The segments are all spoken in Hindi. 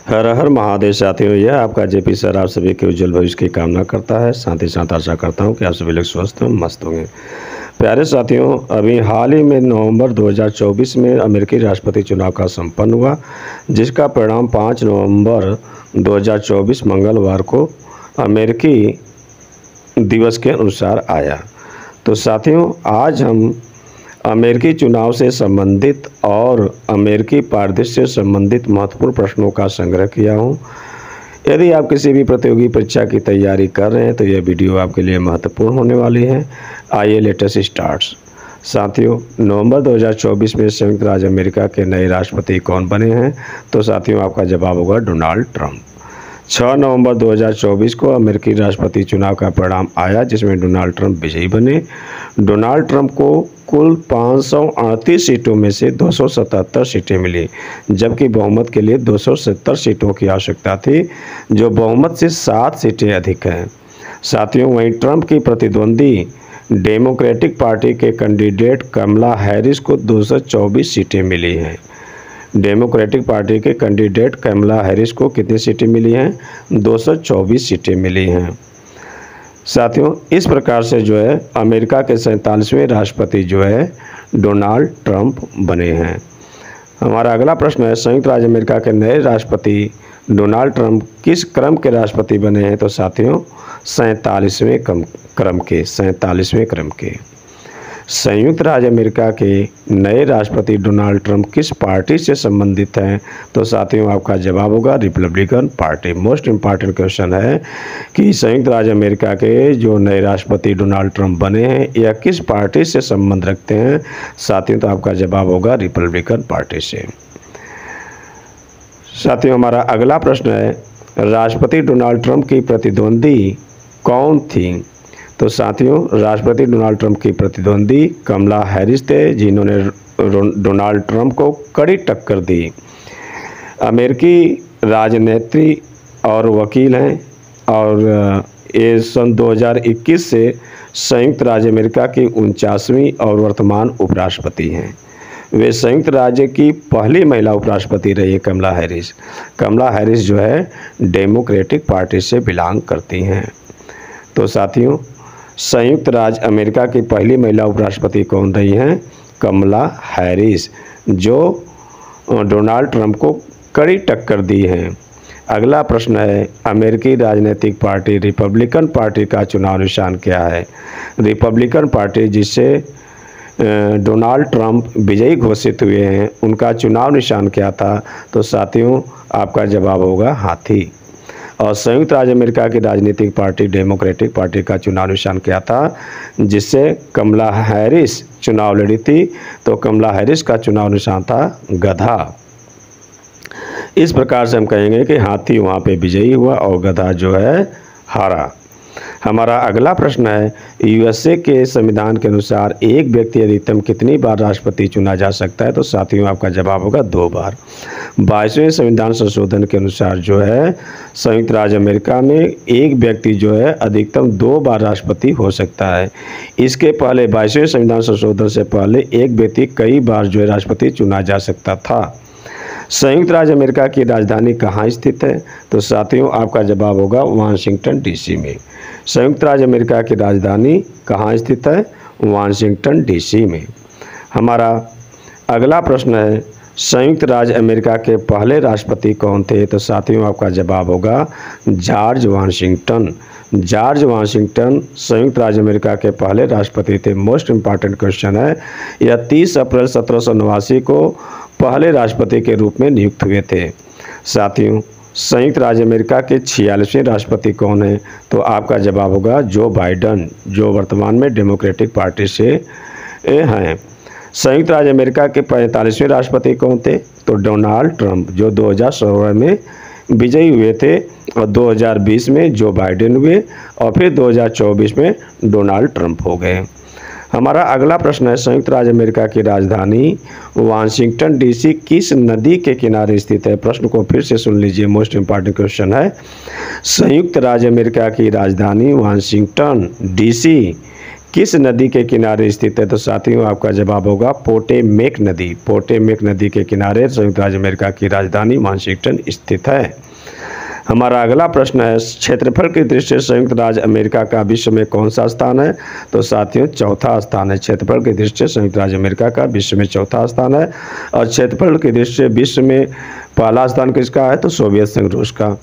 हर हर महादेव साथियों, यह आपका जेपी सर आप सभी के उज्जवल भविष्य की कामना करता है। साथ ही साथ आशा करता हूं कि आप सभी लोग स्वस्थ हों, मस्त होंगे। प्यारे साथियों, अभी हाल ही में नवंबर 2024 में अमेरिकी राष्ट्रपति चुनाव का संपन्न हुआ, जिसका परिणाम 5 नवंबर 2024 मंगलवार को अमेरिकी दिवस के अनुसार आया। तो साथियों, आज हम अमेरिकी चुनाव से संबंधित और अमेरिकी परिदृश्य से संबंधित महत्वपूर्ण प्रश्नों का संग्रह किया हूँ। यदि आप किसी भी प्रतियोगी परीक्षा की तैयारी कर रहे हैं तो यह वीडियो आपके लिए महत्वपूर्ण होने वाली है। आइए लेटेस्ट स्टार्ट्स। साथियों, नवंबर 2024 में संयुक्त राज्य अमेरिका के नए राष्ट्रपति कौन बने हैं? तो साथियों, आपका जवाब होगा डोनाल्ड ट्रंप। 6 नवंबर 2024 को अमेरिकी राष्ट्रपति चुनाव का परिणाम आया, जिसमें डोनाल्ड ट्रंप विजयी बने। डोनाल्ड ट्रंप को कुल 538 सीटों में से 277 सीटें मिली, जबकि बहुमत के लिए 270 सीटों की आवश्यकता थी, जो बहुमत से 7 सीटें अधिक हैं। साथियों, वहीं ट्रंप की प्रतिद्वंदी डेमोक्रेटिक पार्टी के कैंडिडेट कमला हैरिस को 224 सीटें मिली हैं। डेमोक्रेटिक पार्टी के कैंडिडेट कमला हैरिस को कितनी सीटें मिली हैं? 224 सीटें मिली हैं। साथियों, इस प्रकार से जो है अमेरिका के 47वें राष्ट्रपति जो है डोनाल्ड ट्रंप बने हैं। हमारा अगला प्रश्न है, संयुक्त राज्य अमेरिका के नए राष्ट्रपति डोनाल्ड ट्रंप किस क्रम के राष्ट्रपति बने हैं? तो साथियों, 47वें क्रम के। संयुक्त राज्य अमेरिका के नए राष्ट्रपति डोनाल्ड ट्रंप किस पार्टी से संबंधित हैं? तो साथियों, आपका जवाब होगा Republican party. Most important question है कि संयुक्त राज्य अमेरिका के जो नए राष्ट्रपति डोनाल्ड ट्रंप बने हैं यह किस पार्टी से संबंध रखते हैं? साथियों, तो आपका जवाब होगा रिपब्लिकन पार्टी से। साथियों, हमारा अगला प्रश्न है, राष्ट्रपति डोनाल्ड ट्रंप की प्रतिद्वंदी कौन थी? तो साथियों, राष्ट्रपति डोनाल्ड ट्रंप की प्रतिद्वंदी कमला हैरिस थे, जिन्होंने डोनाल्ड ट्रंप को कड़ी टक्कर दी। अमेरिकी राजनेत्री और वकील हैं और ये सन 2021 से संयुक्त राज्य अमेरिका की 49वीं और वर्तमान उपराष्ट्रपति हैं। वे संयुक्त राज्य की पहली महिला उपराष्ट्रपति रही कमला हैरिस। कमला हैरिस जो है डेमोक्रेटिक पार्टी से बिलोंग करती हैं। तो साथियों, संयुक्त राज्य अमेरिका की पहली महिला उपराष्ट्रपति कौन रही हैं? कमला हैरिस, जो डोनाल्ड ट्रंप को कड़ी टक्कर दी हैं। अगला प्रश्न है, अमेरिकी राजनीतिक पार्टी रिपब्लिकन पार्टी का चुनाव निशान क्या है? रिपब्लिकन पार्टी जिससे डोनाल्ड ट्रंप विजयी घोषित हुए हैं, उनका चुनाव निशान क्या था? तो साथियों, आपका जवाब होगा हाथी। और संयुक्त राज्य अमेरिका की राजनीतिक पार्टी डेमोक्रेटिक पार्टी का चुनाव निशान क्या था, जिससे कमला हैरिस चुनाव लड़ी थी? तो कमला हैरिस का चुनाव निशान था गधा। इस प्रकार से हम कहेंगे कि हाथी वहाँ पे विजयी हुआ और गधा जो है हारा। हमारा अगला प्रश्न है, यूएसए के संविधान के अनुसार एक व्यक्ति अधिकतम कितनी बार राष्ट्रपति चुना जा सकता है? तो साथियों, आपका जवाब होगा 2 बार। 22वें संविधान संशोधन के अनुसार जो है संयुक्त राज्य अमेरिका में एक व्यक्ति जो है अधिकतम 2 बार राष्ट्रपति हो सकता है। इसके पहले 22वें संविधान संशोधन से पहले एक व्यक्ति कई बार जो है राष्ट्रपति चुना जा सकता था। संयुक्त राज्य अमेरिका की राजधानी कहाँ स्थित है? तो साथियों, आपका जवाब होगा वाशिंगटन डीसी में। संयुक्त राज्य अमेरिका की राजधानी कहाँ स्थित है? वाशिंगटन डीसी में। हमारा अगला प्रश्न है, संयुक्त राज्य अमेरिका के पहले राष्ट्रपति कौन थे? तो साथियों, आपका जवाब होगा जॉर्ज वाशिंगटन। जॉर्ज वाशिंगटन संयुक्त राज्य अमेरिका के पहले राष्ट्रपति थे। मोस्ट इम्पॉर्टेंट क्वेश्चन है, यह 30 अप्रैल 1789 को पहले राष्ट्रपति के रूप में नियुक्त हुए थे। साथियों, संयुक्त राज्य अमेरिका के 46वें राष्ट्रपति कौन है? तो आपका जवाब होगा जो बाइडन, जो वर्तमान में डेमोक्रेटिक पार्टी से हैं। संयुक्त राज्य अमेरिका के 45वें राष्ट्रपति कौन थे? तो डोनाल्ड ट्रंप, जो 2016 में विजयी हुए थे और 2020 में जो बाइडेन हुए और फिर 2024 में डोनाल्ड ट्रंप हो गए। हमारा अगला प्रश्न है, संयुक्त राज्य अमेरिका की राजधानी वाशिंगटन डीसी किस नदी के किनारे स्थित है? प्रश्न को फिर से सुन लीजिए, मोस्ट इम्पॉर्टेंट क्वेश्चन है। संयुक्त राज्य अमेरिका की राजधानी वाशिंगटन डीसी किस नदी के किनारे स्थित है? तो साथियों आपका जवाब होगा पोटेमेक नदी। पोटेमेक नदी के किनारे संयुक्त राज्य अमेरिका की राजधानी वाशिंगटन स्थित है। हमारा अगला प्रश्न है, क्षेत्रफल की दृष्टि से संयुक्त राज्य अमेरिका का विश्व में कौन सा स्थान है? तो साथियों चौथा स्थान है। क्षेत्रफल की दृष्टि से संयुक्त राज्य अमेरिका का विश्व में चौथा स्थान है। और क्षेत्रफल की दृष्टि से विश्व में पहला स्थान किसका है? तो सोवियत संघ रूस का।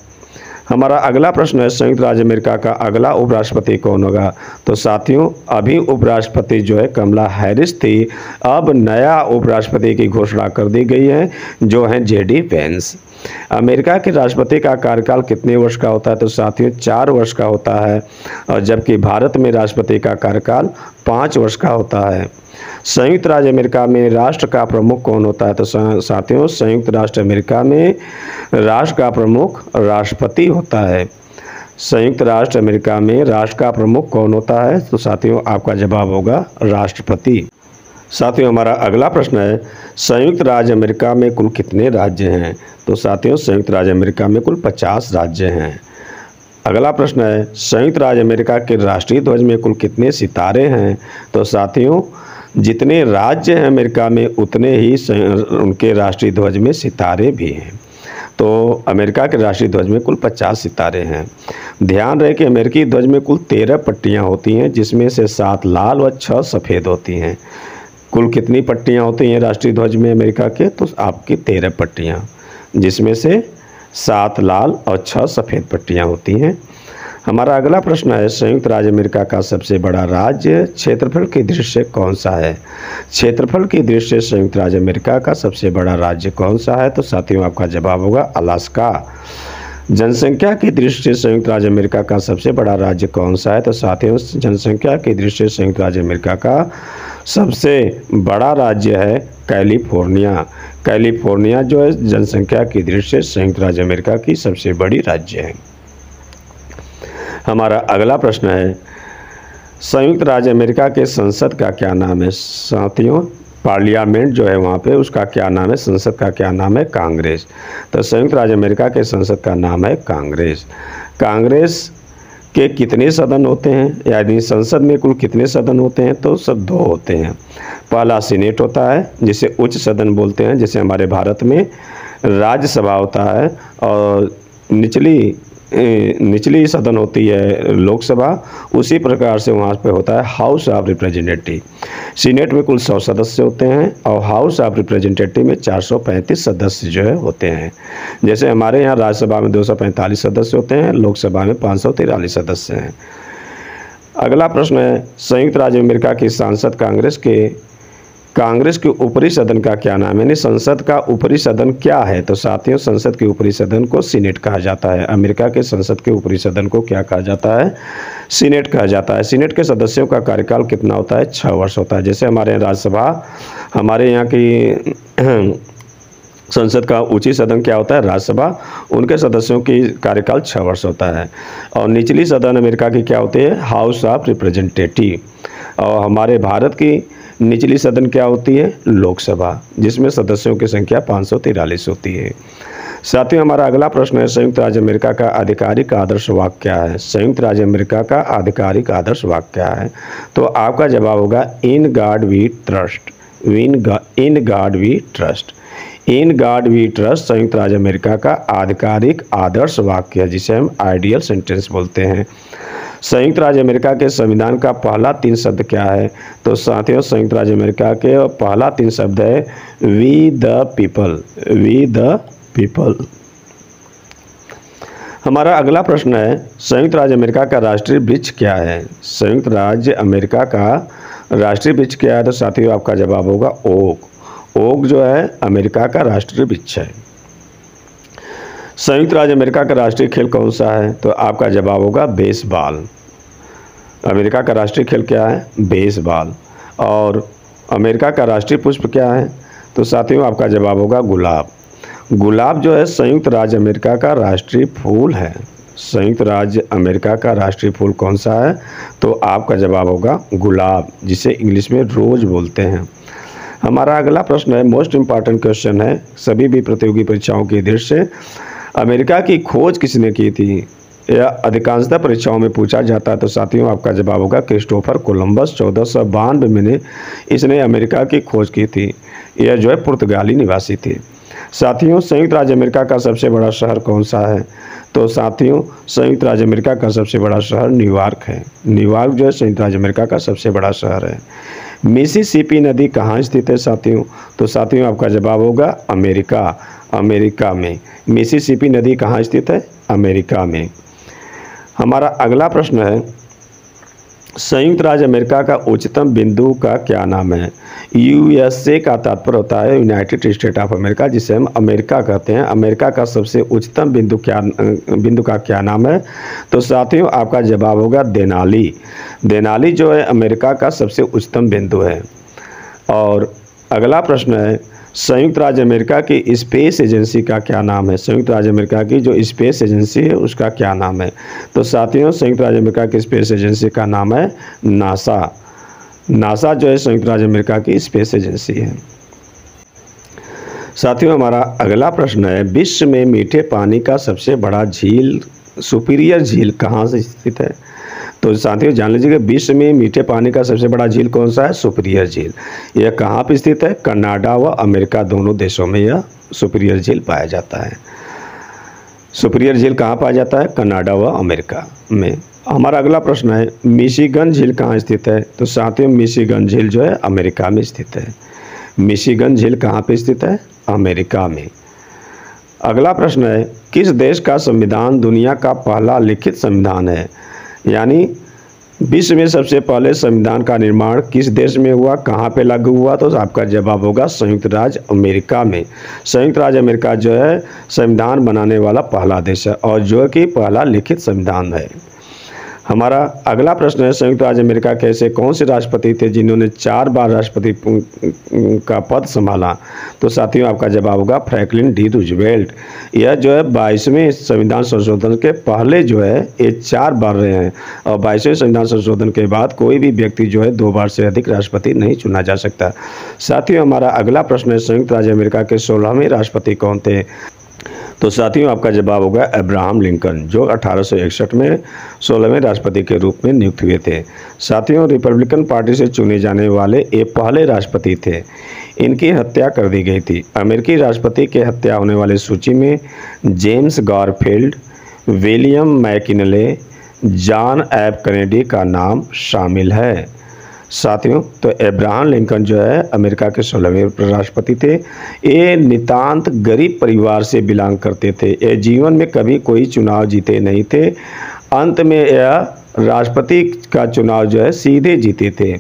हमारा अगला प्रश्न है, संयुक्त राज्य अमेरिका का अगला उपराष्ट्रपति कौन होगा? तो साथियों अभी उपराष्ट्रपति जो है कमला हैरिस थी, अब नया उपराष्ट्रपति की घोषणा कर दी गई है जो है जेडी वेंस। अमेरिका के राष्ट्रपति का कार्यकाल कितने वर्ष का होता है? तो साथियों 4 वर्ष का होता है, और जबकि भारत में राष्ट्रपति का कार्यकाल 5 वर्ष का होता है। संयुक्त राज्य अमेरिका में राष्ट्र का प्रमुख कौन होता है? तो साथियों संयुक्त राष्ट्र अमेरिका में राष्ट्र का प्रमुख राष्ट्रपति होता है। संयुक्त राष्ट्र अमेरिका में राष्ट्र का प्रमुख कौन होता है? तो साथियों आपका जवाब होगा राष्ट्रपति। साथियों हमारा अगला प्रश्न है, संयुक्त राज्य अमेरिका में कुल कितने राज्य हैं? तो साथियों संयुक्त राज्य अमेरिका में कुल 50 राज्य हैं। अगला प्रश्न है, संयुक्त राज्य अमेरिका के राष्ट्रीय ध्वज में कुल कितने सितारे हैं? तो साथियों जितने राज्य हैं अमेरिका में उतने ही उनके राष्ट्रीय ध्वज में सितारे भी हैं। तो अमेरिका के राष्ट्रीय ध्वज में कुल 50 सितारे हैं। ध्यान रहे कि अमेरिकी ध्वज में कुल 13 पट्टियाँ होती हैं, जिसमें से 7 लाल व 6 सफ़ेद होती हैं। कुल कितनी पट्टियाँ होती हैं राष्ट्रीय ध्वज में अमेरिका के? तो आपकी 13 पट्टियाँ, जिसमें से 7 लाल और 6 सफ़ेद पट्टियाँ होती हैं। हमारा अगला प्रश्न है, संयुक्त राज्य अमेरिका का सबसे बड़ा राज्य क्षेत्रफल की दृष्टि से कौन सा है? क्षेत्रफल की दृष्टि से संयुक्त राज्य अमेरिका का सबसे बड़ा राज्य कौन सा है? तो साथियों आपका जवाब होगा अलास्का। जनसंख्या की दृष्टि से संयुक्त राज्य अमेरिका का सबसे बड़ा राज्य कौन सा है? तो साथियों जनसंख्या की दृष्टि से संयुक्त राज्य अमेरिका का सबसे बड़ा राज्य है कैलिफोर्निया। कैलिफोर्निया जो है जनसंख्या की दृष्टि से संयुक्त राज्य अमेरिका की सबसे बड़ी राज्य है। हमारा अगला प्रश्न है, संयुक्त राज्य अमेरिका के संसद का क्या नाम है? साथियों पार्लियामेंट जो है वहाँ पे उसका क्या नाम है? संसद का क्या नाम है? कांग्रेस। तो संयुक्त राज्य अमेरिका के संसद का नाम है कांग्रेस। कांग्रेस के कितने सदन होते हैं, यानी संसद में कुल कितने सदन होते हैं? तो सब 2 होते हैं। पहला सीनेट होता है जिसे उच्च सदन बोलते हैं, जैसे हमारे भारत में राज्यसभा होता है, और निचली सदन होती है लोकसभा। उसी प्रकार से वहाँ पे होता है हाउस ऑफ रिप्रेजेंटेटिव। सीनेट में कुल 100 सदस्य होते हैं और हाउस ऑफ रिप्रेजेंटेटिव में 435 सदस्य जो है होते हैं। जैसे हमारे यहाँ राज्यसभा में 245 सदस्य होते हैं, लोकसभा में 543 सदस्य हैं। अगला प्रश्न है, संयुक्त राज्य अमेरिका की सांसद कांग्रेस के ऊपरी सदन का क्या नाम है? यानी संसद का ऊपरी सदन क्या है? तो साथियों संसद के ऊपरी सदन को सीनेट कहा जाता है। अमेरिका के संसद के ऊपरी सदन को क्या कहा जाता है? सीनेट कहा जाता है। सीनेट के सदस्यों का कार्यकाल कितना होता है? 6 वर्ष होता है। जैसे हमारे यहाँ राज्यसभा, हमारे यहाँ की संसद का उच्च सदन क्या होता है? राज्यसभा। उनके सदस्यों की कार्यकाल 6 वर्ष होता है। और निचली सदन अमेरिका की क्या होती है? House of representative. और हमारे भारत की निचली सदन क्या होती है? लोकसभा, जिसमें सदस्यों की संख्या 543 होती है। साथियों हमारा अगला प्रश्न है, संयुक्त राज्य अमेरिका का आधिकारिक आदर्श वाक्य क्या है? संयुक्त राज्य अमेरिका का आधिकारिक आदर्श वाक्य क्या है? तो आपका जवाब होगा in God we trust. In God we trust. In God we trust संयुक्त राज्य अमेरिका का आधिकारिक आदर्श वाक्य है, जिसे हम आइडियल सेंटेंस बोलते हैं। संयुक्त राज्य अमेरिका के संविधान का पहला 3 शब्द क्या है? तो साथियों संयुक्त राज्य अमेरिका के पहला 3 शब्द है we the people. We the people. हमारा अगला प्रश्न है, संयुक्त राज्य अमेरिका का राष्ट्रीय वृक्ष क्या है? संयुक्त राज्य अमेरिका का राष्ट्रीय वृक्ष क्या है? तो साथियों आपका जवाब होगा ओक। ओक जो है अमेरिका का राष्ट्रीय वृक्ष है। संयुक्त राज्य अमेरिका का राष्ट्रीय खेल कौन सा है? तो आपका जवाब होगा बेसबॉल। अमेरिका का राष्ट्रीय खेल क्या है? बेसबॉल। और अमेरिका का राष्ट्रीय पुष्प क्या है? तो साथियों आपका जवाब होगा गुलाब। गुलाब जो है संयुक्त राज्य अमेरिका का राष्ट्रीय फूल है। संयुक्त राज्य अमेरिका का राष्ट्रीय फूल कौन सा है? तो आपका जवाब होगा गुलाब, जिसे इंग्लिश में रोज बोलते हैं। हमारा अगला प्रश्न है, मोस्ट इम्पॉर्टेंट क्वेश्चन है सभी भी प्रतियोगी परीक्षाओं की दृष्टि से, अमेरिका की खोज किसने की थी? यह अधिकांशतः परीक्षाओं में पूछा जाता है। तो साथियों आपका जवाब होगा क्रिस्टोफर कोलंबस। 1492 में इसने अमेरिका की खोज की थी। यह जो है पुर्तगाली निवासी थे। साथियों संयुक्त राज्य अमेरिका का सबसे बड़ा शहर कौन सा है? तो साथियों संयुक्त राज्य अमेरिका का सबसे बड़ा शहर न्यूयॉर्क है। न्यूयॉर्क जो है संयुक्त राज्य अमेरिका का सबसे बड़ा शहर है। मिसिसिपी नदी कहाँ स्थित है साथियों? तो साथियों आपका जवाब होगा अमेरिका, अमेरिका में। मिसिसिपी नदी कहाँ स्थित है? अमेरिका में। हमारा अगला प्रश्न है संयुक्त राज्य अमेरिका का उच्चतम बिंदु का क्या नाम है? यूएसए का तात्पर्य होता है यूनाइटेड स्टेट ऑफ अमेरिका, जिसे हम अमेरिका कहते हैं। अमेरिका का सबसे उच्चतम बिंदु का क्या नाम है? तो साथियों आपका जवाब होगा देनाली। देनाली जो है अमेरिका का सबसे उच्चतम बिंदु है। और अगला प्रश्न है संयुक्त राज्य अमेरिका की स्पेस एजेंसी का क्या नाम है? संयुक्त राज्य अमेरिका की जो स्पेस एजेंसी है उसका क्या नाम है? तो साथियों संयुक्त राज्य अमेरिका की स्पेस एजेंसी का नाम है नासा। नासा जो है संयुक्त राज्य अमेरिका की स्पेस एजेंसी है। साथियों हमारा अगला प्रश्न है विश्व में मीठे पानी का सबसे बड़ा झील सुपीरियर झील कहाँ से स्थित है? तो साथियों जान लीजिएगा विश्व में मीठे पानी का सबसे बड़ा झील कौन सा है? सुपीरियर झील। यह कहाँ पर स्थित है? कनाडा व अमेरिका दोनों देशों में यह सुपीरियर झील पाया जाता है। सुपीरियर झील कहाँ पाया जाता है? कनाडा व अमेरिका में। हमारा अगला प्रश्न है मिशिगन झील कहाँ स्थित है? तो साथियों मिशिगन झील जो है अमेरिका में स्थित है। मिशिगन झील कहाँ पे स्थित है? अमेरिका में। अगला प्रश्न है किस देश का संविधान दुनिया का पहला लिखित संविधान है? यानी विश्व में सबसे पहले संविधान का निर्माण किस देश में हुआ, कहाँ पे लागू हुआ? तो आपका जवाब होगा संयुक्त राज्य अमेरिका में। संयुक्त राज्य अमेरिका जो है संविधान बनाने वाला पहला देश है और जो कि पहला लिखित संविधान है। हमारा अगला प्रश्न है संयुक्त राज्य अमेरिका के ऐसे कौन से राष्ट्रपति थे जिन्होंने 4 बार राष्ट्रपति का पद संभाला? तो साथियों आपका जवाब होगा फ्रैंकलिन डी रूजवेल्ट। यह जो है 22वें संविधान संशोधन के पहले जो है ये 4 बार रहे हैं और 22वें संविधान संशोधन के बाद कोई भी व्यक्ति जो है 2 बार से अधिक राष्ट्रपति नहीं चुना जा सकता। साथियों हमारा अगला प्रश्न है संयुक्त राज्य अमेरिका के 16वें राष्ट्रपति कौन थे? तो साथियों आपका जवाब होगा अब्राहम लिंकन, जो 1861 में 16वें राष्ट्रपति के रूप में नियुक्त हुए थे। साथियों रिपब्लिकन पार्टी से चुने जाने वाले ये पहले राष्ट्रपति थे। इनकी हत्या कर दी गई थी। अमेरिकी राष्ट्रपति के हत्या होने वाली सूची में James Garfield, William McKinley, John F Kennedy का नाम शामिल है। साथियों तो अब्राहम लिंकन जो है अमेरिका के 16वें राष्ट्रपति थे। ये नितांत गरीब परिवार से बिलोंग करते थे। ये जीवन में कभी कोई चुनाव जीते नहीं थे। अंत में यह राष्ट्रपति का चुनाव जो है सीधे जीते थे।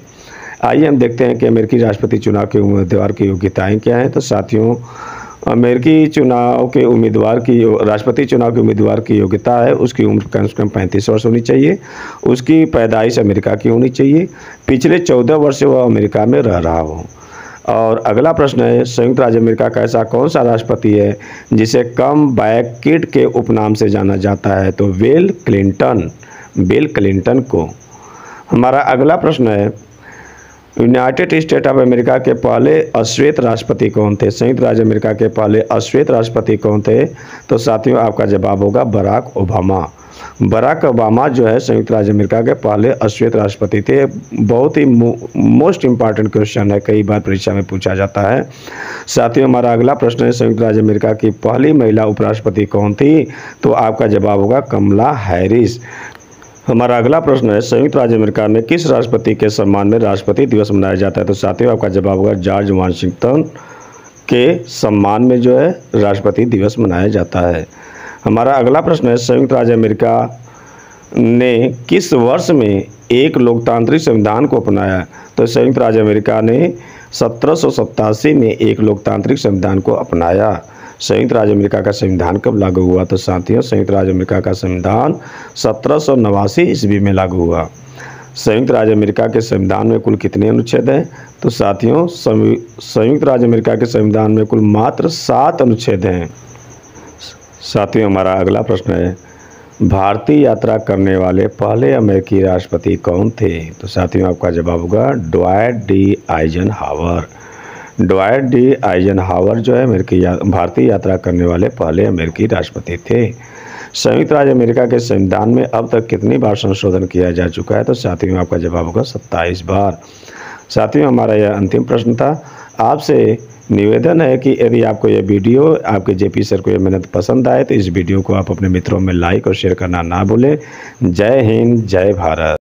आइए हम देखते हैं कि अमेरिकी राष्ट्रपति चुनाव के उम्मीदवार की योग्यताएं क्या हैं। तो साथियों अमेरिकी चुनाव के उम्मीदवार की राष्ट्रपति चुनाव के उम्मीदवार की योग्यता है उसकी उम्र कम से कम 35 वर्ष होनी चाहिए। उसकी पैदाइश अमेरिका की होनी चाहिए। पिछले 14 वर्ष से वह अमेरिका में रह रहा हो। और अगला प्रश्न है संयुक्त राज्य अमेरिका का ऐसा कौन सा राष्ट्रपति है जिसे कम बैक किड के उपनाम से जाना जाता है? तो बिल क्लिंटन को। हमारा अगला प्रश्न है यूनाइटेड स्टेट ऑफ अमेरिका के पहले अश्वेत राष्ट्रपति कौन थे? संयुक्त राज्य अमेरिका के पहले अश्वेत राष्ट्रपति कौन थे? तो साथियों आपका जवाब होगा बराक ओबामा। बराक ओबामा जो है संयुक्त राज्य अमेरिका के पहले अश्वेत राष्ट्रपति थे। बहुत ही मोस्ट इम्पॉर्टेंट क्वेश्चन है, कई बार परीक्षा में पूछा जाता है। साथियों हमारा अगला प्रश्न है संयुक्त राज्य अमेरिका की पहली महिला उपराष्ट्रपति कौन थी? तो आपका जवाब होगा कमला हैरिस। हमारा अगला प्रश्न है संयुक्त राज्य अमेरिका में किस राष्ट्रपति के सम्मान में राष्ट्रपति दिवस मनाया जाता है? तो साथियों आपका जवाब होगा जॉर्ज वाशिंगटन के सम्मान में जो है राष्ट्रपति दिवस मनाया जाता है। हमारा अगला प्रश्न है संयुक्त राज्य अमेरिका ने किस वर्ष में एक लोकतांत्रिक संविधान को अपनाया? तो संयुक्त राज्य अमेरिका ने 1787 में एक लोकतांत्रिक संविधान को अपनाया। संयुक्त राज्य अमेरिका का संविधान कब लागू हुआ? तो साथियों संयुक्त राज्य अमेरिका का संविधान 1789 ईस्वी में लागू हुआ। संयुक्त राज्य अमेरिका के संविधान में कुल कितने अनुच्छेद हैं? तो साथियों संयुक्त राज्य अमेरिका के संविधान में कुल मात्र 7 अनुच्छेद हैं। साथियों हमारा अगला प्रश्न है भारतीय यात्रा करने वाले पहले अमेरिकी राष्ट्रपति कौन थे? तो साथियों आपका जवाब होगा Dwight D Eisenhower. Dwight D Eisenhower जो है भारतीय यात्रा करने वाले पहले अमेरिकी राष्ट्रपति थे। संयुक्त राज्य अमेरिका के संविधान में अब तक कितनी बार संशोधन किया जा चुका है? तो साथियों आपका जवाब होगा 27 बार। साथियों हमारा यह अंतिम प्रश्न था। आपसे निवेदन है कि यदि आपको यह वीडियो, आपके जेपी सर को यह मेहनत पसंद आए तो इस वीडियो को आप अपने मित्रों में लाइक और शेयर करना ना भूलें। जय हिंद, जय भारत।